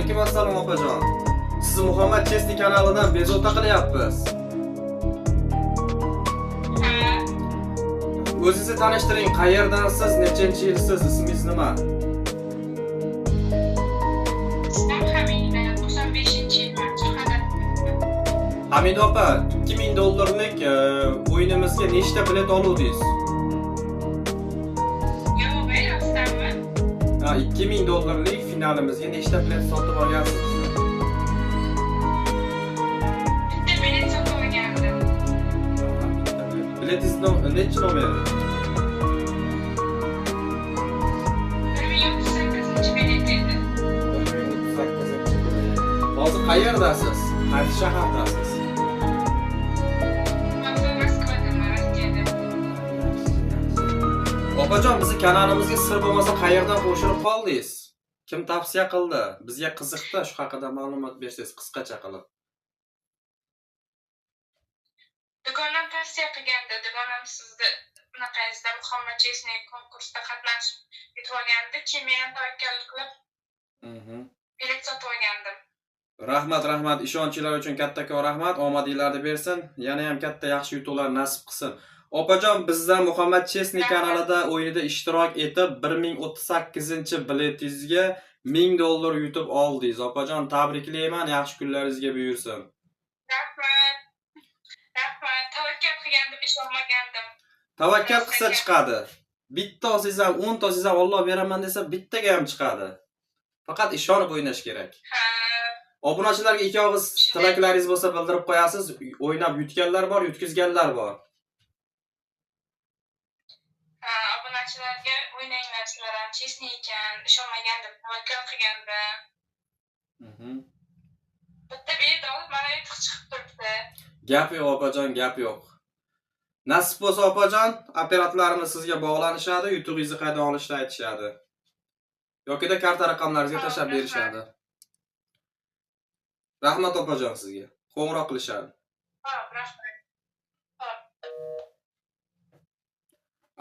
Alaykum assalom opajon. Siz Muhammad Chesni kanalidan bezovta qilyapmiz. O'zingizni tanishtiring, qayerdansiz, nechanchi yilsiz, ismingiz nima? İsmim Hamida, 95-yilman, Surxondaryo. Hamida opa, 2000 dollarlik o'yinimizga nechta bilet oluvdingiz? Yo'q, rostdanmi? 2000 dollarlik finalimizga nechta bilet sotib olgansiz? Bitta bilet sotib olgandim. Biletingizni nechi nomeri? 1038 bilet edi. Hozir qayerdasiz? Qaysi shahardasiz? Hozir Moskvadaman, Rossiyada. Opajon, bizni kanalimizga sir bo'lmasa qayerdan qo'shilib qoldingiz? Kim tavsiya qildi? Bizga qiziqdi, shu haqida ma'lumot bersangiz qisqacha qilib. Dugonam tavsiya qilgandi. Dugonam sizni bunaqasida Muhammad Chesni konkursda qatnashib ketib olgandi. Keyin men ham tavakkal qilib bilet sotib olgandim. Rahmat, ishonchlar uchun kattakon rahmat. Omadinglarni bersin. Yana ham katta yaxshi yutuqlar nasib qilsin. Opajon, bizdan Muhammad Chesni kanalida o'yinida ishtirok etib 1038-biletingizga 1000 dollar yutib oldingiz. Opajon, tabriklayman. Yaxshi kunlaringizga buyursin. Rahmat. Tavakkal qilgandim, ishonmagandim. Tavakkal qilsa chiqadi. Bitta olsangiz ham, 10 ta olsangiz ham Alloh beraman desa bittaga ham chiqadi. Faqat ishonib o'ynash kerak. Obunachilarga ikki og'iz tilaklaringiz bo'lsa bildirib qo'yasiz. O'ynab yutganlar bor, yutkizganlar bor. Obunachilarga o'ynanglar sizlar ham Chesni ekan, ishonmagandim, tavakkal qilgandim. Bitta bilet olib, mana yutuq chiqib turibdi. Gap yo'q opajon, gap yo'q. Nasib bo'lsa opajon, operatorlarimiz sizga bog'lanishadi, yutug'ingizni qaydan olishni aytishadi. Yoki-da karta raqamlaringizga tashlab berishadi. Rahmat opajon sizga. Qo'ng'iroq qilishadi. Rahmat.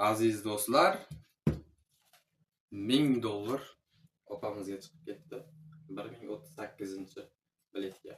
Aziz do'stlar, 1000 dollar opamizga chiqib ketdi. 1038-biletga.